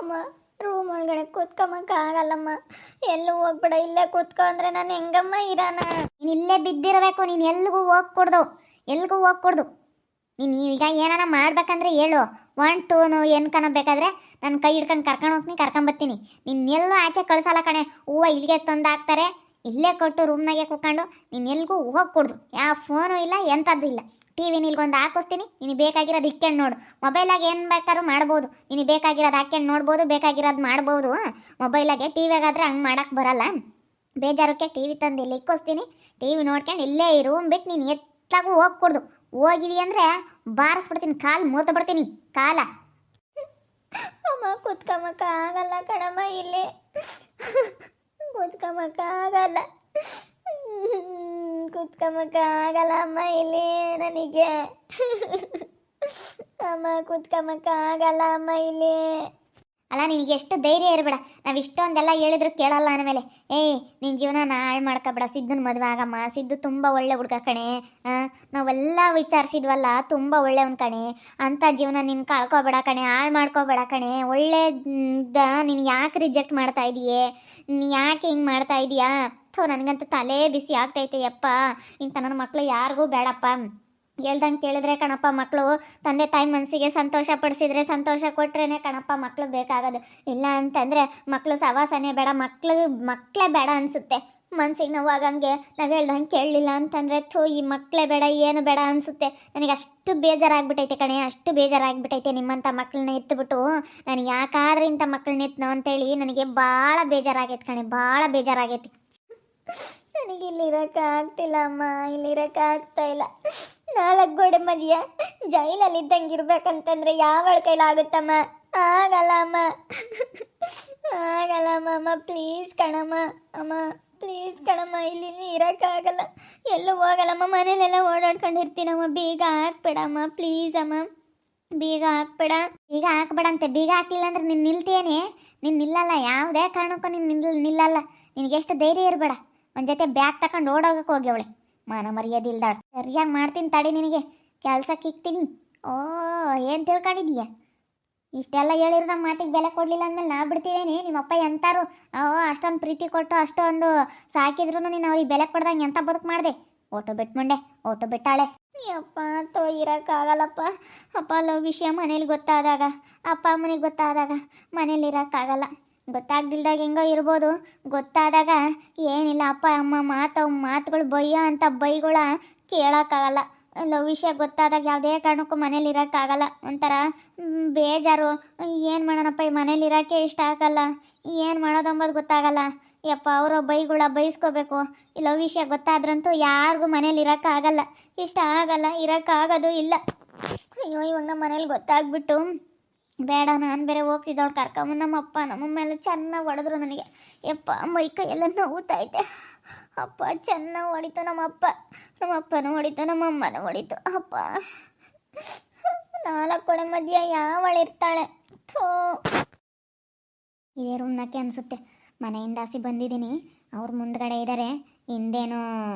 ಅಮ್ಮ ರೂಮ್ ಒಳಗಡೆ ಕೂತ್ಕೊಂಬಕ್ಕಾಗಲ್ಲಮ್ಮ. ಎಲ್ಲೂ ಹೋಗ್ಬೇಡ, ಇಲ್ಲೇ ಕೂತ್ಕೊ ಅಂದ್ರೆ ನಾನು ಹೆಂಗಮ್ಮ ಇರಾನ? ನೀನು ಇಲ್ಲೇ ಬಿದ್ದಿರಬೇಕು. ನೀನು ಎಲ್ಗೂ ಹೋಗ್ಕೊಡ್ದು. ನೀನು ಈಗ ಏನಾನ ಮಾಡ್ಬೇಕಂದ್ರೆ ಹೇಳು. 1 2 ಎನ್ಕನ ಬೇಕಾದ್ರೆ ನನ್ನ ಕೈ ಹಿಡ್ಕೊಂಡು ಕರ್ಕೊಂಡು ಹೋಗ್ತೀನಿ, ಕರ್ಕೊಂಬರ್ತೀನಿ. ಎಲ್ಲೂ ಆಚೆ ಕಳ್ಸಲ್ಲ ಕಣೆ. ಹೂವು ಇಲ್ಲಿಗೆ ತಂದು ಹಾಕ್ತಾರೆ, ಇಲ್ಲೇ ಕೊಟ್ಟು ರೂಮ್ನಾಗೆ ಕೂತ್ಕೊಂಡು ನೀನು ಎಲ್ಗೂ ಹೋಗ್ಕೊಡ್ದು. ಯಾವ ಫೋನು ಇಲ್ಲ, ಎಂಥದ್ದು ಇಲ್ಲ. ಟಿ ವಿ ನಿಲ್ಗೊಂದು ಹಾಕಿಸ್ತೀನಿ, ನಿನಗೆ ಬೇಕಾಗಿರೋದು ಇಕ್ಕೊಂಡು ನೋಡು. ಮೊಬೈಲಾಗೆ ಏನು ಬೇಕಾದ್ರೂ ಮಾಡ್ಬೋದು. ನಿನಗೆ ಬೇಕಾಗಿರೋದು ಹಾಕ್ಕೊಂಡು ನೋಡ್ಬೋದು, ಬೇಕಾಗಿರೋದು ಮಾಡ್ಬೋದು ಮೊಬೈಲಾಗೆ. ಟಿ ವಿಗಾದ್ರೆ ಹಂಗೆ ಮಾಡೋಕ್ಕೆ ಬರಲ್ಲ. ಬೇಜಾರಕ್ಕೆ ಟಿ ವಿ ತಂದು ಇಲ್ಲಿ ಇಕ್ಕಿಸ್ತೀನಿ, ಟಿ ವಿ ನೋಡ್ಕೊಂಡು ಇಲ್ಲೇ ಈ ರೂಮ್ ಬಿಟ್ಟು ನೀನು ಎತ್ತಾಗೂ ಹೋಗ್ಕೊಡ್ದು. ಹೋಗಿದಿ ಅಂದರೆ ಬಾರಿಸ್ಬಿಡ್ತೀನಿ, ಕಾಲು ಮೂತ ಬಿಡ್ತೀನಿ ಕಾಲ. ಅಮ್ಮ ಕೂತ್ಕೊಂಬಕ್ಕಾಗಲ್ಲ ಕಣಮ್ಮ, ಇಲ್ಲಿ ಕೂತ್ಕೊಂಬಕ್ಕಾಗಲ್ಲ, ಕೂತ್ಕೊಂಬಕ್ಕಾಗಲ್ಲ ಅಮ್ಮ ಇಲ್ಲಿ ನನಗೆ. ಅಮ್ಮ ಕೂತ್ಕೊಂಬಕ್ಕಾಗಲ್ಲ ಅಮ್ಮ ಇಲ್ಲಿ. ಅಲ್ಲ, ನಿನಗೆ ಎಷ್ಟು ಧೈರ್ಯ ಇರಬೇಡ. ನಾವು ಇಷ್ಟೊಂದೆಲ್ಲ ಹೇಳಿದ್ರು ಕೇಳಲ್ಲ ಆಮೇಲೆ. ನಿನ್ನ ಜೀವನ ಹಾಳು ಮಾಡ್ಕೊಬೇಡ. ಸಿದ್ದನ ಮದುವೆ ಆಗಮ್ಮ. ಸಿದ್ದು ತುಂಬ ಒಳ್ಳೆ ಹುಡುಗ ಕಣೆ. ನಾವೆಲ್ಲ ವಿಚಾರಿಸಿದ್ವಲ್ಲ, ತುಂಬ ಒಳ್ಳೆಯವನು ಕಣೆ. ಅಂಥ ಜೀವನ ನೀನು ಕಳ್ಕೊಬೇಡ ಕಣೆ, ಹಾಳು ಮಾಡ್ಕೋಬೇಡ ಕಣೆ. ಒಳ್ಳೆದ ನೀನು ಯಾಕೆ ರಿಜೆಕ್ಟ್ ಮಾಡ್ತಾ ಇದೀಯೇ? ನೀನು ಯಾಕೆ ಹಿಂಗೆ ಮಾಡ್ತಾ ಇದೀಯಾ? ನನಗಂತೂ ತಲೆ ಬಿಸಿ ಆಗ್ತೈತೆ ಯಪ್ಪ. ಇಂಥ ನನ್ನ ಮಕ್ಕಳು ಯಾರಿಗೂ ಬೇಡಪ್ಪ. ಹೇಳ್ದಂಗೆ ಕೇಳಿದ್ರೆ ಕಣಪ್ಪ ಮಕ್ಕಳು. ತಂದೆ ತಾಯಿ ಮನಸ್ಸಿಗೆ ಸಂತೋಷ ಪಡಿಸಿದ್ರೆ, ಸಂತೋಷ ಕೊಟ್ರೇ ಕಣಪ್ಪ ಮಕ್ಕಳು ಬೇಕಾಗೋದು. ಇಲ್ಲ ಅಂತಂದರೆ ಮಕ್ಕಳು ಸವಾಸನೆ ಬೇಡ, ಮಕ್ಕಳೇ ಬೇಡ ಅನಿಸುತ್ತೆ. ಮನ್ಸಿಗೆ ನೋವಾಗಂಗೆ ನಾವು ಹೇಳ್ದಂಗೆ ಕೇಳಲಿಲ್ಲ ಅಂತಂದರೆ ಈ ಮಕ್ಕಳೇ ಬೇಡ, ಏನು ಬೇಡ ಅನಿಸುತ್ತೆ. ನನಗೆ ಅಷ್ಟು ಬೇಜಾರಾಗ್ಬಿಟ್ಟೈತೆ ಕಣೆ, ಅಷ್ಟು ಬೇಜಾರಾಗ್ಬಿಟ್ಟೈತೆ. ನಿಮ್ಮಂಥ ಮಕ್ಕಳನ್ನ ಎತ್ತುಬಿಟ್ಟು ನನಗೆ ಯಾಕಾದ್ರೆ ಇಂಥ ಮಕ್ಕಳನ್ನ ಎತ್ತನೋ ಅಂತೇಳಿ ನನಗೆ ಭಾಳ ಬೇಜಾರಾಗೈತೆ ಕಣೆ, ಭಾಳ ಬೇಜಾರಾಗೈತಿ. ನನಗೆ ಇಲ್ಲಿರೋಕ್ಕಾಗ್ತಿಲ್ಲ ಅಮ್ಮ, ಇಲ್ಲಿರೋಕ್ಕಾಗ್ತಾ ಇಲ್ಲ. 4 ಗೋಡೆ ಮಧ್ಯ ಜೈಲಲ್ಲಿ ಇದ್ದಂಗೆ ಇರ್ಬೇಕಂತಂದ್ರೆ ಯಾವಳ ಕೈಲಾಗುತ್ತಮ್ಮ? ಆಗಲ್ಲ ಅಮ್ಮ, ಆಗಲ್ಲ ಅಮ್ಮ. ಪ್ಲೀಸ್ ಕಣಮ್ಮ, ಅಮ್ಮ ಪ್ಲೀಸ್ ಕಣಮ್ಮ, ಇಲ್ಲಿ ಇರೋಕ್ಕಾಗಲ್ಲ, ಎಲ್ಲೂ ಹೋಗಲ್ಲಮ್ಮ. ಮನೇಲೆಲ್ಲ ಓಡಾಡ್ಕೊಂಡಿರ್ತೀನಮ್ಮ. ಬೀಗ ಹಾಕ್ಬೇಡಮ್ಮ ಪ್ಲೀಸ್ ಅಮ್ಮ, ಬೀಗ ಹಾಕ್ಬೇಡ. ಬೀಗ ಹಾಕ್ಬೇಡಂತೆ. ಬೀಗ ಹಾಕ್ಲಿಲ್ಲ ಅಂದ್ರೆ ನೀನು ನಿಲ್ತೇನೆ? ನೀನು ನಿಲ್ಲಲ್ಲ, ಯಾವುದೇ ಕಾರಣಕ್ಕೂ ನೀನು ನಿಲ್ಲಲ್ಲ. ನಿನಗೆ ಎಷ್ಟು ಧೈರ್ಯ ಇರಬೇಡ. ಒಂದು ಜೊತೆ ಬ್ಯಾಗ್ ತಗೊಂಡು ಓಡೋಗಕ್ಕೆ ಹೋಗಿ ಅವಳೆ. ಮಾನ ಮರ್ಯಾದೆ ಇಲ್ದಾಳ. ಸರಿಯಾಗಿ ಮಾಡ್ತೀನಿ ತಡಿ, ನಿನಗೆ ಕೆಲ್ಸಕ್ಕೆ ಇಕ್ತೀನಿ. ಏನು ತಿಳ್ಕೊಂಡಿದೀಯ? ಇಷ್ಟೆಲ್ಲ ಹೇಳಿದ್ರು ನಮ್ಮ ಮಾತಿಗೆ ಬೆಲೆ ಕೊಡಲಿಲ್ಲ ಅಂದಮೇಲೆ ನಾ ಬಿಡ್ತೀವೇನಿ? ನಿಮ್ಮಪ್ಪ ಎಂತಾರು ಅಷ್ಟೊಂದು ಪ್ರೀತಿ ಕೊಟ್ಟು ಅಷ್ಟೊಂದು ಸಾಕಿದ್ರು ನೀನು ಅವ್ರಿಗೆ ಬೆಲೆ ಕೊಡ್ದಂಗೆ ಎಂತ ಬದುಕು ಮಾಡಿದೆ? ಓಟು ಬಿಟ್ಟು ಮುಂಡೆ, ಓಟು ಬಿಟ್ಟಾಳೆ. ಯಪ್ಪ ಇರೋಕ್ಕಾಗಲ್ಲಪ್ಪ. ಅಪ್ಪ ಲವ್ ವಿಷಯ ಮನೇಲಿ ಗೊತ್ತಾದಾಗ, ಅಪ್ಪ ಅಮ್ಮನಿಗೆ ಗೊತ್ತಾದಾಗ ಮನೇಲಿ ಇರೋಕ್ಕಾಗಲ್ಲ. ಗೊತ್ತಾಗ್ದಿಲ್ದಾಗ ಹೆಂಗೋ ಇರ್ಬೋದು, ಗೊತ್ತಾದಾಗ ಏನಿಲ್ಲ. ಅಪ್ಪ ಅಮ್ಮ ಮಾತುಗಳು ಬೈಯೋ ಅಂತ ಬೈಗಳ ಕೇಳೋಕ್ಕಾಗಲ್ಲ. ಲವ್ ವಿಷಯ ಗೊತ್ತಾದಾಗ ಯಾವುದೇ ಕಾರಣಕ್ಕೂ ಮನೇಲಿ ಇರೋಕ್ಕಾಗಲ್ಲ. ಒಂಥರ ಬೇಜಾರು. ಏನು ಮಾಡೋಣಪ್ಪ, ಈ ಮನೇಲಿ ಇರೋಕ್ಕೆ ಇಷ್ಟ ಆಗಲ್ಲ. ಏನು ಮಾಡೋದಂಬೋದು ಗೊತ್ತಾಗಲ್ಲ. ಯಪ್ಪ ಅವರ ಬೈಗಳ ಬೈಸ್ಕೋಬೇಕು. ಈ ಲವ್ ವಿಷಯ ಗೊತ್ತಾದ್ರಂತೂ ಯಾರಿಗೂ ಮನೇಲಿ ಇರೋಕ್ಕಾಗಲ್ಲ, ಇಷ್ಟ ಆಗಲ್ಲ, ಇರೋಕ್ಕಾಗೋದು ಇಲ್ಲ. ಅಯ್ಯೋ ಇವಾಗ ನಮ್ಮ ಮನೇಲಿ ಗೊತ್ತಾಗ್ಬಿಟ್ಟು ಬೇಡ, ನಾನು ಬೇರೆ ಹೋಗ್ತಿದ್ದವಳು ಕರ್ಕೊಂಬ. ನಮ್ಮಪ್ಪ ನಮ್ಮ ಮೇಲೆ ಚೆನ್ನಾಗಿ ಹೊಡೆದ್ರು ನನಗೆ. ಯಪ್ಪ ಮೈಕೈ ಎಲ್ಲ ನೋವುತ್ತೈತೆ. ಅಪ್ಪ ಚೆನ್ನಾಗಿ ಹೊಡಿತು ನಮ್ಮಪ್ಪನೂ ಹೊಡಿತು, ನಮ್ಮಮ್ಮನೂ ಹೊಡಿತು. ಅಪ್ಪ 4 ಗೋಡೆ ಮಧ್ಯ ಯಾವಳಿರ್ತಾಳೆ? ಇದೇ ರೂಮ್ನಾಕೆ ಅನಿಸುತ್ತೆ. ಮನೆಯಿಂದ ಆಸಿ ಬಂದಿದ್ದೀನಿ, ಅವ್ರು ಮುಂದ್ಗಡೆ ಇದ್ದಾರೆ, ಹಿಂದೇನೂ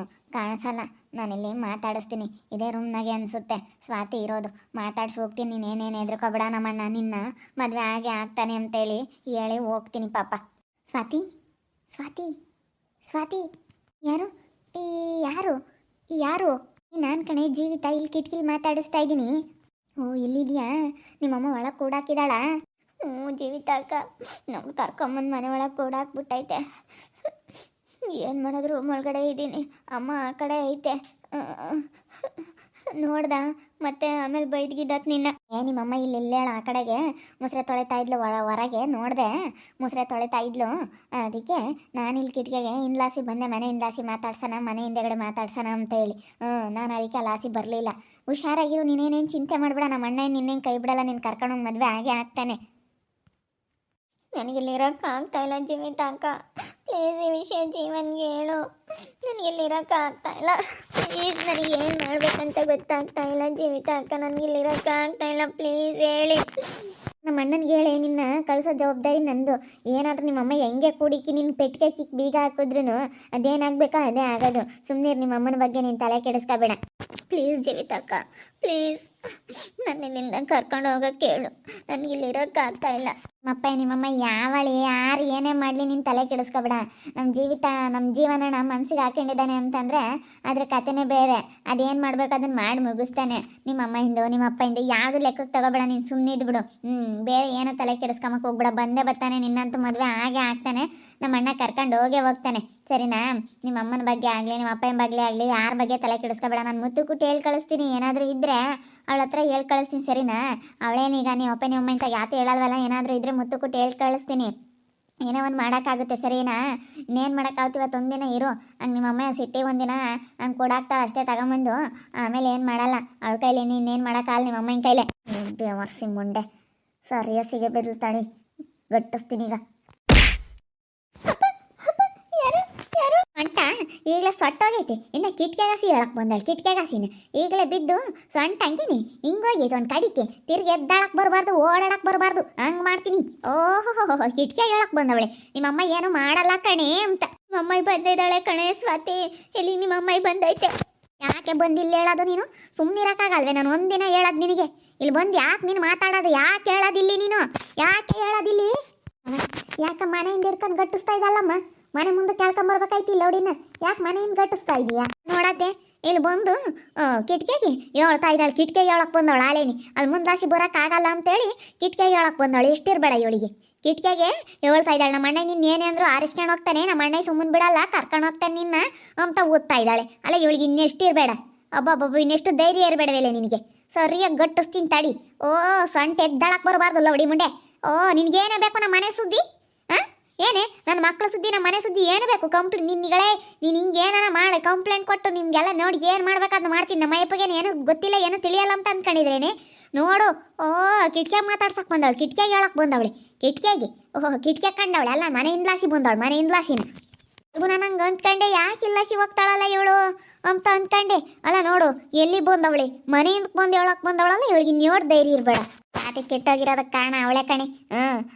ಕಾಣಿಸಲ್ಲ. ನಾನಿಲ್ಲಿ ಮಾತಾಡಿಸ್ತೀನಿ. ಇದೇ ರೂಮ್ನಾಗೆ ಅನಿಸುತ್ತೆ ಸ್ವಾತಿ ಇರೋದು. ಮಾತಾಡ್ಸಿ ಹೋಗ್ತೀನಿ. ನೀನೇನೇನು ಹೆದರ್ಕೋಬೇಡ, ನಮ್ಮಣ್ಣ ನಿನ್ನ ಮದುವೆ ಆಗೇ ಆಗ್ತಾನೆ ಅಂತೇಳಿ ಹೇಳಿ ಹೋಗ್ತೀನಿ ಪಾಪ. ಸ್ವಾತಿ ಸ್ವಾತಿ ಸ್ವಾತಿ ಯಾರು? ಯಾರು? ನಾನು ಕಣೆ ಜೀವಿತ. ಇಲ್ಲಿ ಕಿಟಕಿಲಿ ಮಾತಾಡಿಸ್ತಾ ಇದ್ದೀನಿ. ಇಲ್ಲಿದೆಯಾ? ನಿಮ್ಮಮ್ಮ ಒಳಗೆ ಕೂಡಾಕಿದಾಳ? ಜೀವಿತ ಅಕ್ಕ ನಮ್ಮ ಕರ್ಕೊಂಬಂದು ಮನೆ ಒಳಗೆ ಕೂಡಾಕ್ಬಿಟ್ಟೈತೆ. ಏನು ಮಾಡೋದು, ರೂಮ್ ಒಳಗಡೆ ಇದ್ದೀನಿ. ಅಮ್ಮ ಆ ಕಡೆ ಐತೆ. ನೋಡ್ದ ಮತ್ತೆ ಆಮೇಲೆ ಬೈದ್ಗಿದ್ದತ್ ನಿನ್ನ. ನಿಮ್ಮಮ್ಮ ಇಲ್ಲೇಳ ಆ ಕಡೆಗೆ ಮುಸ್ರೆ ತೊಳಿತಾ ಇದ್ಲು, ಹೊರಗೆ ನೋಡಿದೆ ಮುಸ್ರೆ ತೊಳಿತಾ ಇದ್ಲು. ಅದಕ್ಕೆ ನಾನು ಇಲ್ಲಿ ಕಿಟಕಿಗೆ ಹಿಂದ್ಲಾಸಿ ಬಂದೆ, ಮನೆ ಹಿಂದ್ಲಾಸಿ ಮಾತಾಡ್ಸೋಣ, ಮನೆ ಹಿಂದೆಗಡೆ ಮಾತಾಡ್ಸೋಣ ಅಂತೇಳಿ. ನಾನು ಅದಕ್ಕೆ ಲಾಸಿ ಬರಲಿಲ್ಲ. ಹುಷಾರಾಗಿರು, ನೀನೇನೇನು ಚಿಂತೆ ಮಾಡಬೇಡ. ನಮ್ಮ ಅಣ್ಣ ನಿನ್ನೇನು ಕೈ ಬಿಡಲ್ಲ, ನೀನು ಕರ್ಕೊಂಡೋಗಿ ಮದುವೆ ಆಗೇ ಆಗ್ತಾನೆ. ನನಗಿಲ್ಲಿರೋಕ್ಕಾಗ್ತಾಯಿಲ್ಲ ಜೀವಿತ ಅಕ್ಕ, ಪ್ಲೀಸ್ ಈ ವಿಷಯ ಜೀವನ್ಗೆ ಹೇಳು. ನನಗಿಲ್ಲಿರೋಕ್ಕಾಗ್ತಾಯಿಲ್ಲ ಪ್ಲೀಸ್. ನನಗೇನು ಮಾಡಬೇಕಂತ ಗೊತ್ತಾಗ್ತಾಯಿಲ್ಲ ಜೀವಿತ ಅಕ್ಕ, ನನಗಿಲ್ಲಿರೋಕ್ಕಾಗ್ತಾಯಿಲ್ಲ ಪ್ಲೀಸ್ ಹೇಳಿ. ನಮ್ಮ ಅಣ್ಣನಿಗೆ ಹೇಳಿ ನಿನ್ನ ಕಳಿಸೋ ಜವಾಬ್ದಾರಿ ನಂದು. ಏನಾದ್ರೂ ನಿಮ್ಮಮ್ಮ ಹೆಂಗೆ ಕೂಡಿಕ್ಕಿ ನಿನ್ನ ಪೆಟ್ಟಿಗೆ ಕಿಕ್ ಬೀಗ ಹಾಕಿದ್ರು ಅದೇನಾಗಬೇಕೋ ಅದೇ ಆಗೋದು. ಸುಮ್ಮನೆ ನಿಮ್ಮ ಅಮ್ಮನ ಬಗ್ಗೆ ನೀನು ತಲೆ ಕೆಡಿಸ್ಕೋಬೇಡ. ಪ್ಲೀಸ್ ಜೀವಿತಕ್ಕ, ಪ್ಲೀಸ್ ನನ್ನ ಇಲ್ಲಿಂದ ಕರ್ಕೊಂಡು ಹೋಗೋಕ್ಕೆ ಹೇಳು. ನನಗೆ ಇಲ್ಲಿ ಇರೋಕ್ಕಾಗ್ತಾ ಇಲ್ಲ. ನಿಮ್ಮಮ್ಮ ಯಾವಳಿ ಯಾರು ಏನೇ ಮಾಡಲಿ ನೀನು ತಲೆ ಕೆಡಿಸ್ಕೊಬೇಡ. ನಮ್ಮ ಜೀವನ ಮನ್ಸಿಗೆ ಹಾಕೊಂಡಿದ್ದಾನೆ ಅಂತಂದರೆ ಅದ್ರ ಕಥೆನೇ ಬೇರೆ. ಅದೇನು ಮಾಡ್ಬೇಕು ಅದನ್ನು ಮಾಡಿ ಮುಗಿಸ್ತಾನೆ. ನಿಮ್ಮಮ್ಮ ಹಿಂದೆ ನಿಮ್ಮ ಅಪ್ಪ ಹಿಂದೆ ಯಾವುದು ಲೆಕ್ಕಕ್ಕೆ ತಗೋಬೇಡ. ನೀನು ಸುಮ್ಮನೆ ಇದ್ಬಿಡು. ಬೇರೆ ಏನೋ ತಲೆ ಕೆಡಿಸ್ಕೊಂಬಕ್ಕೆ ಹೋಗ್ಬೇಡ. ಬಂದೇ ಬರ್ತಾನೆ, ನಿನ್ನಂತೂ ಮದುವೆ ಹಾಗೆ ಆಗ್ತಾನೆ. ನಮ್ಮ ಅಣ್ಣ ಕರ್ಕೊಂಡು ಹೋಗ್ತಾನೆ, ಸರಿನಾ? ನಿಮ್ಮ ಅಮ್ಮನ ಬಗ್ಗೆ ಆಗಲಿ ನಿಮ್ಮ ಅಪ್ಪನ ಬಗ್ಗೆ ಆಗಲಿ ಯಾರ ಬಗ್ಗೆ ತಲೆ ಕೆಡಿಸ್ಕೊಬೇಡ. ನಾನು ಮುತ್ತು ಕುಟ್ಟಿ ಹೇಳಿ ಕಳಿಸ್ತೀನಿ. ಏನಾದರೂ ಇದ್ದರೆ ಅವಳ ಹತ್ರ ಹೇಳಿ ಕಳಿಸ್ತೀನಿ, ಸರಿನಾ? ಅವಳೇನೀಗ ನಿಮ್ಮ ಅಪ್ಪ ನಿಮ್ಮ ಅಮ್ಮ ಅಂತ ಯಾತು ಹೇಳಲ್ವಲ್ಲ. ಏನಾದರೂ ಇದ್ದರೆ ಮುತ್ತು ಕುಟ್ಟಿ ಹೇಳಿ ಕಳಿಸ್ತೀನಿ. ಏನೋ ಒಂದು ಮಾಡೋಕ್ಕಾಗುತ್ತೆ, ಸರಿನಾ? ಇನ್ನೇನು ಮಾಡೋಕ್ಕಾಗುತ್ತೆ. ಇವತ್ತು ಒಂದಿನ ಇರು. ಹಂಗೆ ನಿಮ್ಮಮ್ಮ ಸಿಟ್ಟಿಗೆ ಒಂದಿನ ಹಂಗೆ ಕೊಡಾಕ್ತಾಳೆ ಅಷ್ಟೇ ತಗೊಂಬಂದು. ಆಮೇಲೆ ಏನು ಮಾಡಲ್ಲ ಅವಳ ಕೈಲಿ. ನೀನೇನು ಮಾಡೋಕ್ಕಾಗಲ್ಲ ನಿಮ್ಮ ಅಮ್ಮನ ಕೈಲೇ. ಬೆವರ್ಸಿ ಮುಂಡೆ ಸರಿಯಸಿಗೆ ಬೆದಲ್ತಾಳೆ. ಗಟ್ಟಿಸ್ತೀನಿ ಈಗ. ಸೊಂಟ ಈಗಲೇ ಸೊಟ್ಟೋಗೈತಿ. ಇನ್ನು ಕಿಟ್ಕೆಗಾಸಿ ಹೇಳಕ್ ಬಂದಳು. ಕಿಟ್ಕೆಗಾಸಿನ ಈಗಲೇ ಬಿದ್ದು ಸೊಂಟ ಹಂಗಿನಿ ಹಿಂಗೋಗೈತಿ ಒಂದು ಕಡಿಕೆ. ತಿರ್ಗಿ ಎದ್ದಾಳಕ್ ಬರಬಾರ್ದು, ಓಡಾಡಕ್ ಬರಬಾರ್ದು. ಹಂಗೆ ಮಾಡ್ತೀನಿ. ಓಹೋ ಕಿಟ್ಕೆ ಹೇಳಕ್ ಬಂದವಳೆ. ನಿಮ್ಮಮ್ಮ ಏನು ಮಾಡಲ್ಲ ಕಣೆ ಅಂತ. ನಿಮ್ಮಮ್ಮ ಬಂದಿದ್ದಾಳೆ ಕಣೆ ಸ್ವಾತಿ. ಇಲ್ಲಿ ನಿಮ್ಮಮ್ಮ ಬಂದೈತೆ. ಯಾಕೆ ಬಂದಿಲ್ಲ ಹೇಳೋದು ನೀನು? ಸುಮ್ಮನಿರಕ್ಕಾಗಲ್ವೇ? ನಾನು ಒಂದಿನ ಹೇಳೋದು ನಿನಗೆ. ಇಲ್ಲಿ ಬಂದು ಯಾಕೆ ನೀನು ಮಾತಾಡೋದು? ಯಾಕೆ ಹೇಳೋದಿಲ್ಲಿ ನೀನು? ಯಾಕೆ ಹೇಳೋದಿಲ್ಲಿ? ಯಾಕೆ ಮನೆಯಿಂದ ಹಿಡ್ಕೊಂಡು ಗಟ್ಟಿಸ್ತಾ ಇದ್ದಲ್ಲಮ್ಮ? ಮನೆ ಮುಂದೆ ಕೇಳ್ಕೊಂಬರ್ಬೇಕಾಯ್ತು ಇಲ್ಲ ನೋಡಿನ. ಯಾಕೆ ಮನೆಯಿಂದ ಗಟ್ಟಿಸ್ತಾ ಇದೀಯಾ? ನೋಡತ್ತೆ ಇಲ್ಲಿ ಬಂದು ಕಿಟ್ಕೆಗೆ ಹೇಳ್ತಾ ಇದ್ದಾಳೆ. ಕಿಟ್ಕೆಗೆ ಹೇಳಕ್ ಬಂದವಳು ಆಲೇನಿ. ಅಲ್ಲಿ ಮುಂದಾಸಿ ಬರೋಕ್ಕಾಗಲ್ಲ ಅಂತೇಳಿ ಕಿಟ್ಕೆಗೆ ಹೇಳಕ್ ಬಂದವಳು. ಎಷ್ಟಿರ್ಬೇಡ ಇವಳಿಗೆ. ಕಿಟ್ಕೆಗೆ ಹೇಳ್ತಾ ಇದ್ದಾಳೆ. ನಮ್ಮ ಅಣ್ಣ ನಿನ್ನ ಏನೇ ಅಂದರೂ ಆರಿಸ್ಕೊಂಡು ಹೋಗ್ತಾನೆ, ನಮ್ಮ ಅಣ್ಣ ಸುಮ್ಮನೆ ಬಿಡಲ್ಲ, ಕರ್ಕೊಂಡು ಹೋಗ್ತಾನೆ ನಿನ್ನ ಅಂತ ಓದ್ತಾ ಇದ್ದಾಳೆ. ಅಲ್ಲ ಇವಳಿಗೆ ಇನ್ನೆಷ್ಟಿರ್ಬೇಡ. ಅಬ್ಬಬ್ಬಬ್ಬ ಇನ್ನೆಷ್ಟು ಧೈರ್ಯ ಇರಬೇಡವೇಲೆ ನಿನಗೆ. ಸರಿಯಾಗಿ ಗಟ್ಟಿಸ್ತೀನಿ ತಡಿ. ಓ ಸೊಂಟ ಎದ್ದಾಳಕ್ಕೆ ಬರಬಾರ್ದು ಲವಡಿ ಮುಂಡೆ. ಓ ನಿನಗೇನೇ ಬೇಕು ನಮ್ಮ ಮನೆ ಸುದ್ದಿ? ಏನೇ ನನ್ನ ಮಕ್ಕಳ ಸುದ್ದಿ, ನಮ್ಮ ಮನೆ ಸುದ್ದಿ ಏನು ಬೇಕು? ನಿನ್ಗಳೇ ನೀನು ಹಿಂಗೆ ಏನಾರ ಮಾಡಿ ಕಂಪ್ಲೇಂಟ್ ಕೊಟ್ಟು ನಿಮಗೆಲ್ಲ ನೋಡಿ ಏನು ಮಾಡ್ಬೇಕಾದ್ನ ಮಾಡ್ತೀನಿ. ನಮ್ಮ ಅಯ್ಯಪ್ಪಗೇನು ಏನು ಗೊತ್ತಿಲ್ಲ, ಏನು ತಿಳಿಯಲ್ಲ ಅಂತ ಅಂದ್ಕೊಂಡಿದ್ರೇನೆ. ನೋಡು ಓ ಕಿಟ್ಕೆ ಮಾತಾಡ್ಸಕ್ಕೆ ಬಂದವಳು. ಕಿಟ್ಕೆಗೆ ಹೇಳಕ್ಕೆ ಬಂದವಳೆ. ಕಿಟ್ಕೆಗೆ ಓಹೋ ಕಿಟ್ಕೆ ಕಂಡವಳೆ. ಅಲ್ಲ ಮನೆಯಿಂದ್ಲಾಸಿ ಬಂದವಳು. ಮನೆಯಿಂದ್ಲಾಸಿನ ಇವು ನನಗೆ ಅಂದ್ಕೊಂಡೆ. ಯಾಕೆ ಇಲ್ಲಾಸಿ ಹೋಗ್ತಾಳಲ್ಲ ಇವಳು ಅಂತ ಅಂದ್ಕೊಂಡೆ. ಅಲ್ಲ ನೋಡು ಎಲ್ಲಿ ಬಂದವಳೆ, ಮನೆಯಿಂದ ಬಂದು ಹೇಳಕ್ಕೆ ಬಂದವಳಲ್ಲ. ಇವಳಿಗೆ ಇನ್ನೋಡು ಧೈರ್ಯ ಇರಬೇಡ. ಆತ ಕೆಟ್ಟೋಗಿರೋದಕ್ಕೆ ಕಾರಣ ಅವಳೆ ಕಣೆ.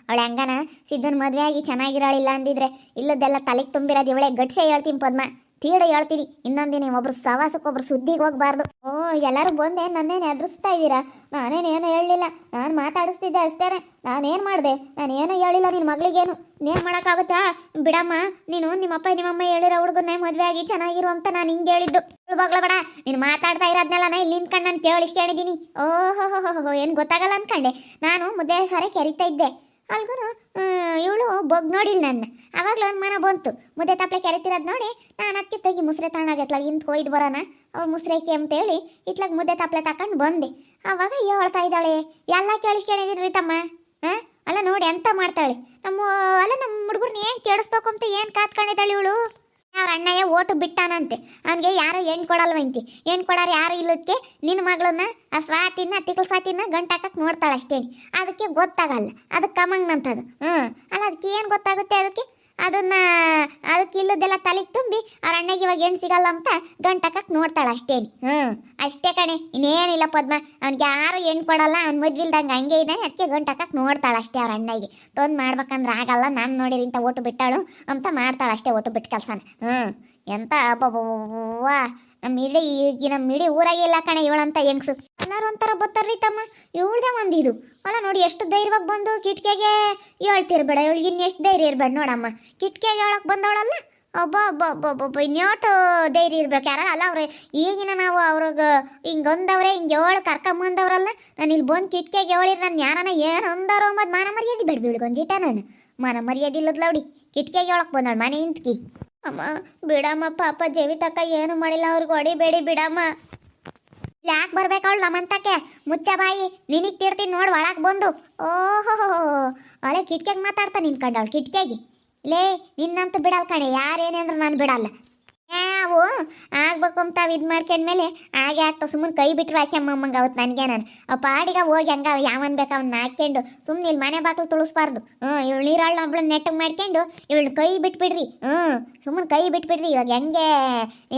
ಅವಳೆ ಹಂಗನ ಸಿದ್ದನ ಮದುವೆ ಆಗಿ ಚೆನ್ನಾಗಿರೋಳಿಲ್ಲ ಅಂದಿದ್ರೆ ಇಲ್ಲದೆಲ್ಲ ತಲೆಗೆ ತುಂಬಿರೋದು ಇವಳೆ. ಗಟ್ಸೆ ಹೇಳ್ತೀನಿ ಪದ್ಮ, ತೀಡ ಹೇಳ್ತೀನಿ. ಇನ್ನೊಂದಿನ ಒಬ್ರು ಸವಾಸಕ್ಕೊಬ್ರು ಸುದ್ದಿಗೆ ಹೋಗ್ಬಾರ್ದು. ಓ ಎಲ್ಲರೂ ಬಂದೆ ನನ್ನೇನು ಎದುರಿಸ್ತಾ ಇದ್ದೀರಾ? ನಾನೇನೇನು ಹೇಳಲಿಲ್ಲ, ನಾನು ಮಾತಾಡಿಸ್ತಿದ್ದೆ ಅಷ್ಟೇ. ನಾನೇನು ಮಾಡಿದೆ? ನಾನೇನು ಹೇಳಿಲ್ಲ ನಿನ್ನ ಮಗಳಿಗೇನು. ಇನ್ನೇನು ಮಾಡೋಕ್ಕಾಗುತ್ತಾ? ಬಿಡಮ್ಮ ನೀನು ನಿಮ್ಮಪ್ಪ ನಿಮ್ಮಮ್ಮ ಹೇಳಿರೋ ಹುಡುಗನ್ನೇ ಮದುವೆ ಆಗಿ ಚೆನ್ನಾಗಿರು ಅಂತ ನಾನು ಹಿಂಗೆ ಹೇಳಿದ್ದು. ಬಾಗ್ಲ ಬೇಡ ನೀನು ಮಾತಾಡ್ತಾ ಇರೋದ್ನೆಲ್ಲ ನಾ ಇಲ್ಲಿ ನಿಂತ್ಕೊಂಡು ನಾನು ಕೇಳಿಸ್ಕೊಂಡಿದ್ದೀನಿ. ಓಹೋ ಏನು ಗೊತ್ತಾಗಲ್ಲ ಅಂದ್ಕೊಂಡೆ. ನಾನು ಮುದ್ದೆ ಸಾರೆ ಕೆರಿತಾ ಇದ್ದೆ. ಅಲ್ಗೂ ಇವಳು ಬೊಗ್ ನೋಡಿಲ್ಲ ನನ್ನ. ಆವಾಗಲೂ ಒಂದು ಮನ ಬಂತು ಮುದ್ದೆ ತಪ್ಪಲೆ ಕೆರೆತಿರೋದು ನೋಡಿ. ನಾನು ಅದಕ್ಕೆ ತೆಗಿ ಮುಸ್ರೆ ತಗೊಂಡಾಗತ್ಲಾಗ ಇಂತ ಹೋಯ್ದು ಬರೋಣ ಅವ್ರು ಮುಸ್ರೆಕೆ ಅಂತೇಳಿ ಇತ್ಲಾಗ ಮುದ್ದೆ ತಪ್ಪಲೆ ತಗೊಂಡು ಬಂದೆ. ಆವಾಗ ಹೇಳ್ತಾ ಇದ್ದಾಳೆ ಎಲ್ಲ ಕೇಳಿಸ್ಕೊಂಡಿದ್ದೀನಿ ತಮ್ಮ. ಅಲ್ಲ ನೋಡಿ ಎಂತ ಮಾಡ್ತಾಳೆ. ನಮ್ಮ ಹುಡುಗರ್ನ ಏನು ಕೇಳಿಸ್ಬೇಕು ಅಂತ ಏನು ಕಾತ್ಕೊಂಡಿದ್ದಾಳೆ ಇವಳು. ಅವ್ರ ಅಣ್ಣಯ್ಯ ಓಟು ಬಿಟ್ಟಾನಂತೆ. ಅವನಿಗೆ ಯಾರು ಹೆಣ್ಣು ಕೊಡಲ್ವಂತಿ. ಹೆಣ್ಣು ಕೊಡೋರು ಯಾರು ಇಲ್ಲದಕ್ಕೆ ನಿನ್ನ ಮಗಳನ್ನ ಆ ಸ್ವಾತಿನ ತಿಕ್ಕಲ್ ಸ್ವಾತಿನ ಗಂಟಾಕಕ್ಕೆ ನೋಡ್ತಾಳೆ ಅಷ್ಟೇ. ಅದಕ್ಕೆ ಗೊತ್ತಾಗಲ್ಲ. ಅದಕ್ಕೆ ಕಮಂಗ್ನಂಥದ್ದು. ಅಲ್ಲ ಅದಕ್ಕೆ ಏನು ಗೊತ್ತಾಗುತ್ತೆ ಅದಕ್ಕೆ? ಅದಕ್ಕೆ ಇಲ್ಲದೆಲ್ಲ ತಲೆಗೆ ತುಂಬಿ ಅವ್ರ ಅಣ್ಣಗೆ ಇವಾಗ ಹೆಣ್ಣು ಸಿಗಲ್ಲ ಅಂತ ಗಂಟಾಕಕ್ಕೆ ನೋಡ್ತಾಳೆ ಅಷ್ಟೇ. ಅಷ್ಟೇ ಕಣೆ, ಇನ್ನೇನಿಲ್ಲ ಪದ್ಮ. ಅವ್ನಿಗೆ ಯಾರು ಹೆಣ್ಣು ಕೊಡಲ್ಲ, ಅವ್ನು ಮದ್ವಿಲ್ದಂಗೆ ಹಂಗೆ ಇದ್ದಾನೆ. ಅದಕ್ಕೆ ಗಂಟಾಕಕ್ಕೆ ನೋಡ್ತಾಳೆ ಅಷ್ಟೇ. ಅವ್ರ ಅಣ್ಣಗೆ ತೊಂದು ಮಾಡ್ಬೇಕಂದ್ರೆ ಆಗಲ್ಲ, ನಾನು ನೋಡಿರಿ ಇಂಥ ಓಟು ಬಿಟ್ಟಾಳು ಅಂತ ಮಾಡ್ತಾಳೆ ಅಷ್ಟೇ. ಓಟು ಬಿಟ್ಟು ಕೆಲಸನ ಎಂತ ಅಬ್ಬವ್ವಾ. ನಮ್ಮ ಇಡೀ ಊರಾಗೆ ಇಲ್ಲ ಕಣೆ ಇವಳಂತ ಹೆಂಗ್ಸು. ಎಲ್ಲರೂ ಒಂಥರ ಬತ್ತಾರ್ರಿ ತಮ್ಮ. ಇವಳ್ದೇ ಒಂದು ಇದು ಅಲ್ಲ ನೋಡಿ. ಎಷ್ಟು ಧೈರ್ಯವಾಗಿ ಬಂದು ಕಿಟ್ಕೆಗೆ ಹೇಳ್ತಿರ್ಬೇಡ. ಇವಳಿಗೆ ಇನ್ನೆಷ್ಟು ಧೈರ್ಯ ಇರಬೇಡ ನೋಡಮ್ಮ. ಕಿಟ್ಕೆಗೆ ಹೇಳಕ್ಕೆ ಬಂದವಳಲ್ಲ. ಒಬ್ಬ ಇನ್ಯಾಟು ಧೈರ್ಯ ಇರ್ಬೇಕು ಯಾರ ಅಲ್ಲ. ಅವ್ರೆ ಈಗಿನ ನಾವು ಅವ್ರಿಗೆ ಹಿಂಗೆ ಅಂದವ್ರೆ ಹಿಂಗೆ ಹೇಳು ಕರ್ಕೊಂಬಂದವ್ರಲ್ಲ. ನಾನು ಇಲ್ಲಿ ಬಂದು ಕಿಟ್ಕೆಗೆ ಹೇಳಿರಿ ನಾನು ಯಾರನ ಏನು ಅಂದವ್ರು ಅಂಬದು ಮಾನ ಮರ್ಯಾದೆ ಬೇಡ ಬೀಳ್ಗೊಂದಿಟ. ನಾನು ಮಾನ ಮರ್ಯಾದೆ ಇಲ್ಲದ ಲೌಡಿ. ಕಿಟ್ಕೆಗೆ ಹೇಳಕ್ಕೆ ಬಂದವಳು ಮನೆ ಇಂತ್ಕಿ. ಅಮ್ಮ ಬಿಡಮ್ಮ ಪಾಪ ಜವಿತಕ್ಕ ಏನು ಮಾಡಿಲ್ಲ. ಅವ್ರಿಗೆ ಹೊಡಿಬೇಡಿ ಬಿಡಮ್ಮ. ಯಾಕೆ ಬರ್ಬೇಕು ಅವಳು ನಮ್ಮಂತಕ್ಕೆ? ಮುಚ್ಚ ಬಾಯಿ, ನಿನಗೆ ತಿರ್ತೀನಿ ನೋಡಿ ಒಳಗೆ ಬಂದು. ಓಹೋ ಅವಳೆ ಕಿಟ್ಕೆಗೆ ಮಾತಾಡ್ತಾ ನಿಂತ್ಕೊಂಡವಳು. ಕಿಟ್ಕೆಗೆ ಲೇ ನಿನ್ನಂತೂ ಬಿಡಲ್ಲ ಕಣೆ. ಯಾರೇನೇ ಅಂದ್ರೆ ನಾನು ಬಿಡಲ್ಲ. ಅವು ಆಗ್ಬೇಕು ಅಂತ ಇದು ಮಾಡ್ಕೊಂಡ್ಮೇಲೆ ಹಾಗೆ ಆಗ್ತಾವ. ಸುಮ್ಮನೆ ಕೈ ಬಿಟ್ಟರು ಆಸೆಮ್ಮಮ್ಮಂಗೆ ಅವತ್ತು ನನಗೆ ನಾನು ಪಾಡಿಗೆ ಹೋಗಿ ಹಂಗ ಯಾವನ್ ಬೇಕು ಅವ್ನ ಹಾಕ್ಕೊಂಡು ಸುಮ್ಮನೆ ಇಲ್ಲಿ ಮನೆ ಬಾಗಿಲು ತುಳಿಸ್ಬಾರ್ದು. ಇವಳು ನೀರಾಳು ಒಬ್ಳು ನೆಟ್ಟಗೆ ಮಾಡ್ಕೊಂಡು ಇವಳು ಕೈ ಬಿಟ್ಬಿಡ್ರಿ. ಸುಮ್ಮನೆ ಕೈ ಬಿಟ್ಬಿಡ್ರಿ. ಇವಾಗ ಹೆಂಗೆ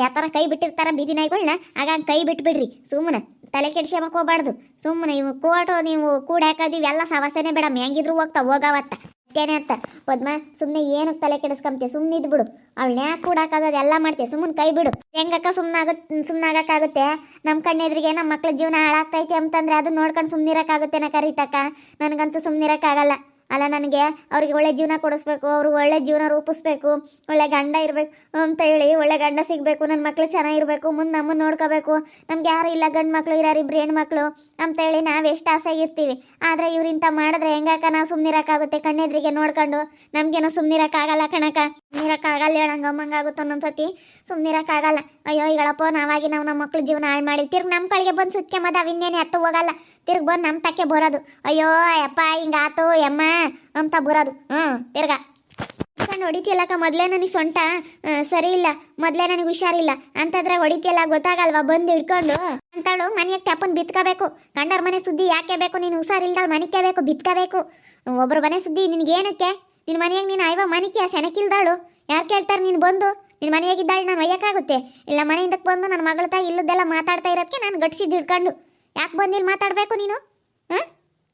ಯಾವ ಥರ ಕೈ ಬಿಟ್ಟಿರ್ತಾರ ಬೀದಿ ನಾಯಿಗಳನ್ನ ಆಗ ಕೈ ಬಿಟ್ಬಿಡ್ರಿ. ಸುಮ್ಮನೆ ತಲೆ ಕೆಡ್ಸ್ಕೊಂಬಕ್ ಹೋಗ್ಬಾರ್ದು. ಸುಮ್ಮನೆ ಇವು ಕೋಟು ನೀವು ಕೂಡಾಕೋದು ಇವೆಲ್ಲ ಸಮಸ್ಯೆನೇ ಬೇಡ, ಹೆಂಗಿದ್ರು ಹೋಗವತ್ತ ಅತ್ತೇನೆ ಅಂತ. ಪದ್ಮ ಸುಮ್ಮನೆ ಏನಕ್ಕೆ ತಲೆ ಕೆಡಿಸ್ಕೊಂತೀಯ, ಸುಮ್ಮನೆ ಇದ್ಬಿಡು. ಅವಳನ್ನ ಯಾಕೆ ಕೂಡಾಕೋದು ಎಲ್ಲ ಮಾಡ್ತೀಯ, ಸುಮ್ಮನೆ ಕೈ ಬಿಡು. ಹೆಂಗಕ್ಕ ಸುಮ್ಮನಾಗಕ್ಕಾಗುತ್ತೆ? ನಮ್ಮ ಕಣ್ಣೆದ್ರಿಗೆ ನಮ್ಮ ಮಕ್ಳ ಜೀವನ ಹಾಳಾಗ್ತೈತಿ ಅಂತಂದ್ರೆ ಅದು ನೋಡ್ಕೊಂಡು ಸುಮ್ಮನಿರಕ್ಕಾಗುತ್ತೇನ ಕರೀತಕ್ಕ? ನನಗಂತೂ ಸುಮ್ಮನಿರಕ್ಕಾಗಲ್ಲ. ಅಲ್ಲ, ನನಗೆ ಅವ್ರಿಗೆ ಒಳ್ಳೆ ಜೀವನ ಕೊಡಿಸ್ಬೇಕು, ಅವರು ಒಳ್ಳೆ ಜೀವನ ರೂಪಿಸ್ಬೇಕು, ಒಳ್ಳೆ ಗಂಡ ಇರಬೇಕು ಅಂತ ಹೇಳಿ ಒಳ್ಳೆ ಗಂಡ ಸಿಗಬೇಕು, ನನ್ನ ಮಕ್ಳು ಚೆನ್ನಾಗಿರ್ಬೇಕು, ಮುಂದೆ ನಮ್ಮನ್ನು ನೋಡ್ಕೋಬೇಕು. ನಮ್ಗೆ ಯಾರು ಇಲ್ಲ, ಗಂಡು ಮಕ್ಳು ಇರೋರು ಇಬ್ರು ಹೆಣ್ಮಕ್ಳು ಅಂತ ಹೇಳಿ ನಾವು ಎಷ್ಟು ಆಸೆಗಿರ್ತೀವಿ. ಆದರೆ ಇವ್ರಿಂತ ಮಾಡಿದ್ರೆ ಹೆಂಗಾಕ ನಾವು ಸುಮ್ಮನಿರಕ್ಕಾಗುತ್ತೆ? ಕಣ್ಣೆದ್ರಿಗೆ ನೋಡ್ಕೊಂಡು ನಮಗೇನೋ ಸುಮ್ಮನಿರಕ್ಕಾಗಲ್ಲ ಕಣಕ. ಸುಮ್ಮನಿರಕ್ಕಾಗಲ್ಲ, ಹೇಳಂಗಮ್ಮಂಗಾಗುತ್ತೆ ಒಂದೊಂದ್ಸತಿ. ಸುಮ್ಮನಿರಕ್ಕಾಗಲ್ಲ. ಅಯ್ಯೋ ಈಗಳಪ್ಪ, ನಾವಾಗಿ ನಾವು ನಮ್ಮ ಮಕ್ಳು ಜೀವನ ಹಾಳು ಮಾಡಿ ತಿರ್ಗಿ ನಮ್ಮ ಕಳಿಗೆ ಬಂದು ಸುತ್ಕೊಂಬದ ಇನ್ನೇನೆ ಹತ್ತು ಹೋಗಲ್ಲ. ತಿರ್ಗಿ ಬಂದು ನಮ್ಮ ತಕ್ಕೆ ಬರೋದು, ಅಯ್ಯೋ ಅಪ್ಪ ಹಿಂಗಾತು ಯಮ್ಮ ಅಂತ ಬರೋದು. ತಿರ್ಗಾ ಕಣ್ಣು ಹೊಡಿತಿಯಲ್ಲಕ್ಕ, ಮೊದಲೇ ನನಗೆ ಸೊಂಟ ಸರಿ ಇಲ್ಲ, ಮೊದಲೇ ನನಗೆ ಹುಷಾರಿಲ್ಲ ಅಂತಂದ್ರೆ ಹೊಡಿತಿಯಲ್ಲ, ಗೊತ್ತಾಗಲ್ವಾ? ಬಂದು ಹಿಡ್ಕೊಂಡು ಅಂತಾಳು ಮನೆಗೆ ತೆಪ್ಪನ್ ಬಿತ್ಕೋಬೇಕು. ಕಂಡರ ಮನೆ ಸುದ್ದಿ ಯಾಕೆ ಬೇಕು? ನೀನು ಹುಷಾರಿಲ್ದಾಳು ಮನಿಕೆ ಬೇಕು, ಬಿತ್ಕೋಬೇಕು. ಒಬ್ಬರು ಮನೆ ಸುದ್ದಿ ನಿನಗೇನಕ್ಕೆ? ನಿನ್ನ ಮನೆಯಾಗ ನೀನು ಅಯ್ಯವ ಮನಿಕೆ ಸೆನಕಿಲ್ದಾಳು, ಯಾರು ಕೇಳ್ತಾರೆ? ನೀನು ಬಂದು ನಿನ್ನ ಮನೆಯಾಗಿದ್ದಾಳು ನಾನು ಒಯ್ಯಕ್ಕಾಗುತ್ತೆ? ಇಲ್ಲ ಮನೆಯಿಂದಕ್ಕೆ ಬಂದು ನನ್ನ ಮಗಳ ತಾಯಿ ಇಲ್ಲದೆಲ್ಲ ಮಾತಾಡ್ತಾ ಇರೋದಕ್ಕೆ ನಾನು ಗಡ್ಸಿದ್ದು ಹಿಡ್ಕೊಂಡು ಯಾಕೆ ಬಂದಿಲ್ಲಿ ಮಾತಾಡಬೇಕು ನೀನು?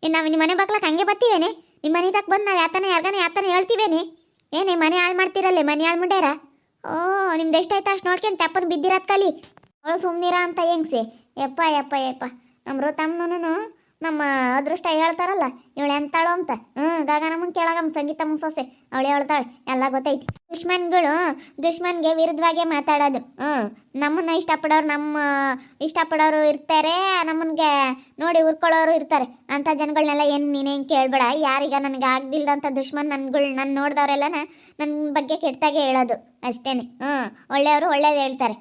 ನಾವು ನಿಮ್ಮ ಮನೆ ಬಾಕ್ಲಕ್ಕೆ ಹಂಗೆ ಬರ್ತೀವೇನೆ? ನಿಮ್ಮ ಮನೆ ತಕ್ಕ ಬಂದು ನಾವು ಯಾತನ ಹೇಳ್ತೀವೇನೆ? ಏನೇ ಮನೆ ಹಾಳು ಮಾಡ್ತೀರಲ್ಲೇ, ಮನೆ ಹಾಳು ಮುಂಡ್ಯಾರ? ಓ, ನಿಮ್ದು ಎಷ್ಟಾಯ್ತು ಅಷ್ಟು ನೋಡ್ಕೊಂಡು ತೆಪ್ಪನ ಬಿದ್ದಿರತ್ ಕಲಿ. ಅವಳು ಸುಮ್ಮನಿರ ಅಂತ ಹೆಂಗ್ಸಿ? ಯಪ್ಪ ಯಪ್ಪ ಯಪ್ಪ, ನಮ್ಮ ತಮ್ಮನೂ ನಮ್ಮ ಅದೃಷ್ಟ ಹೇಳ್ತಾರಲ್ಲ, ಇವಳು ಎಂತಾಳು ಅಂತ. ಗಾಗ ನಮ್ಮನ್ನು ಕೇಳಾಗಮ್ಮ ಸಂಗೀತಮ್ಮ ಸೊಸೆ ಅವಳು ಹೇಳ್ತಾಳೆ, ಎಲ್ಲ ಗೊತ್ತೈತಿ. ದುಶ್ಮನ್ಗೆ ವಿರುದ್ಧವಾಗೇ ಮಾತಾಡೋದು. ನಮ್ಮನ್ನ ಇಷ್ಟಪಡೋರು ಇರ್ತಾರೆ, ನಮ್ಮನ್ಗೆ ನೋಡಿ ಉರ್ಕೊಳ್ಳೋರು ಇರ್ತಾರೆ. ಅಂಥ ಜನಗಳನ್ನೆಲ್ಲ ಏನು ನೀನೇನು ಕೇಳಬೇಡ. ಯಾರೀಗ ನನಗೆ ಆಗ್ದಿಲ್ದಂಥ ದುಶ್ಮನ್ ನನ್ನ ನೋಡಿದವರೆಲ್ಲನ ನನ್ನ ಬಗ್ಗೆ ಕೆಟ್ಟಾಗೆ ಹೇಳೋದು ಅಷ್ಟೇನೆ. ಒಳ್ಳೆಯವರು ಒಳ್ಳೇದು ಹೇಳ್ತಾರೆ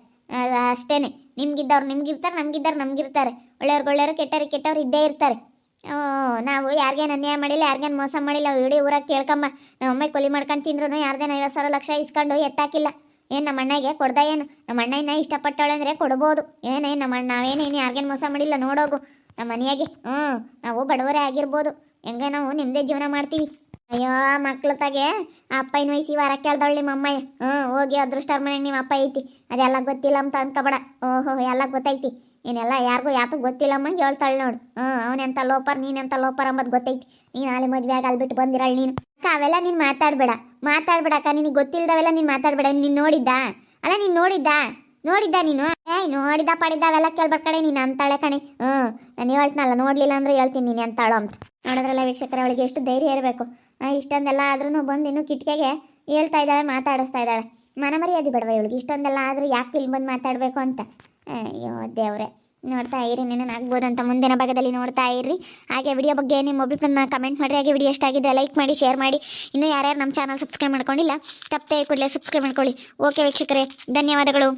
ಅಷ್ಟೇನೆ. ನಿಮ್ಗಿದ್ದವ್ರು ನಿಮ್ಗಿರ್ತಾರೆ, ನಮ್ಗಿರ್ತಾರೆ. ಒಳ್ಳೆಯವ್ರು ಕೆಟ್ಟವ್ರು ಇದ್ದೇ ಇರ್ತಾರೆ. ನಾವು ಯಾರಿಗೇನು ಅನ್ಯಾಯ ಮಾಡಿಲ್ಲ, ಯಾರಿಗೇನು ಮೋಸ ಮಾಡಿಲ್ಲ. ಇಡೀ ಊರಾಗ ಕೇಳ್ಕಮ್ಮ, ನಮ್ಮಮ್ಮ ಕೊಲಿ ಮಾಡ್ಕೊಂಡು ತಿಂದ್ರು ಯಾರ್ದೇನು 50,000 ಲಕ್ಷ ಇಸ್ಕೊಂಡು ಎತ್ತಾಕಿಲ್ಲ. ಏನು ನಮ್ಮ ಅಣ್ಣಗೆ ಕೊಡ್ದ? ಏನು ನಮ್ಮ ಅಣ್ಣ ಇಷ್ಟಪಟ್ಟವಳೆ ಅಂದರೆ ಕೊಡ್ಬೋದು. ನಾವೇನೇನು ಯಾರಿಗೇನು ಮೋಸ ಮಾಡಿಲ್ಲ. ನೋಡೋಗು ನಮ್ಮ ಮನೆಯಾಗೆ. ನಾವು ಬಡವರೇ ಆಗಿರ್ಬೋದು, ಹೆಂಗೆ ನಾವು ನಿಮ್ಮದೇ ಜೀವನ ಮಾಡ್ತೀವಿ. ಅಯ್ಯೋ ಮಕ್ಳು ತಾಗೆ ಅಪ್ಪನ ವಯಸ್ಸಿ ವಾರ ಕೇಳ್ದವಳು ನಿಮ್ಮ ಅಮ್ಮಯ್ಯ. ಹೋಗಿ ಅದೃಷ್ಟರ ಮನೆಗೆ ನಿಮ್ಮ ಅಪ್ಪ ಐತಿ, ಅದೆಲ್ಲ ಗೊತ್ತಿಲ್ಲ ಅಂತ ಅನ್ಕೋಬೇಡ. ಓಹೋ, ಎಲ್ಲ ಗೊತ್ತೈತಿ. ಏನೆಲ್ಲ ಯಾರಿಗೂ ಯಾತಕ್ಕೆ ಗೊತ್ತಿಲ್ಲಮ್ಮಂಗೆ ಹೇಳ್ತಾಳೆ ನೋಡು. ಅವನೆಂತ ಲೋಪರ್, ನೀನೆಂತ ಲೋಪರ್ ಅಂಬದು ಗೊತ್ತೈತಿ. ನೀನು ಅಲ್ಲಿ ಮದುವೆಯಾಗ ಅಲ್ಬಿಟ್ಟು ಬಂದಿರಳು ನೀನು. ಅಕ್ಕ ಅವೆಲ್ಲ ನೀನು ಮಾತಾಡ್ಬೇಡಕ್ಕ. ನಿನಗೆ ಗೊತ್ತಿಲ್ಲದವೆಲ್ಲ ನೀನು ಮಾತಾಡ್ಬೇಡ. ನೀನು ನೋಡಿದ್ದ ನೀನು ನೋಡಿದ ಪಡಿದ ಅವೆಲ್ಲ ಕೇಳ್ಬೇಡ ಕಡೆ. ನೀನು ಅಂತಾಳೆ ಕಣೆ. ನಾನು ಹೇಳ್ತೀನಲ್ಲ, ನೋಡಲಿಲ್ಲ ಅಂದ್ರೆ ಹೇಳ್ತೀನಿ ನೀನು ಅಂತಾಳು ಅಂತ. ನೋಡಿದ್ರಲ್ಲ ವೀಕ್ಷಕರ, ಅವಳಿಗೆ ಎಷ್ಟು ಧೈರ್ಯ ಇರಬೇಕು. ಇಷ್ಟೊಂದೆಲ್ಲ ಆದ್ರೂ ಬಂದು ಇನ್ನೂ ಕಿಟಕಿಗೆ ಹೇಳ್ತಾ ಇದ್ದಾಳೆ, ಮಾತಾಡಿಸ್ತಾ ಇದ್ದಾಳೆ. ಮನಮರ್ಯಾದೆ ಬೇಡವ ಇವಳಿಗೆ? ಇಷ್ಟೊಂದೆಲ್ಲ ಆದರೂ ಯಾಕೆ ಇಲ್ಲಿ ಬಂದು ಮಾತಾಡಬೇಕು ಅಂತ. ಅಯ್ಯೋ ದೇವ್ರೆ. ನೋಡ್ತಾ ಇರಿ, ನೀನು ಆಗ್ಬೋದು ಅಂತ ಮುಂದಿನ ಭಾಗದಲ್ಲಿ ನೋಡ್ತಾ ಇರ್ರಿ. ಹಾಗೆ ವಿಡಿಯೋ ಬಗ್ಗೆ ನಿಮ್ಮ ಅಭಿಪ್ರಾಯನ ಕಮೆಂಟ್ ಮಾಡಿರಿ. ಹಾಗೆ ವಿಡಿಯೋ ಎಷ್ಟಾಗಿದೆ ಲೈಕ್ ಮಾಡಿ, ಶೇರ್ ಮಾಡಿ. ಇನ್ನೂ ಯಾರ್ಯಾರು ನಮ್ಮ ಚಾನಲ್ ಸಬ್ಸ್ಕ್ರೈಬ್ ಮಾಡ್ಕೊಂಡಿಲ್ಲ, ತಪ್ಪದೆ ಕೂಡಲೇ ಸಬ್ಸ್ಕ್ರೈಬ್ ಮಾಡ್ಕೊಳ್ಳಿ. ಓಕೆ ವೀಕ್ಷಕರೇ, ಧನ್ಯವಾದಗಳು.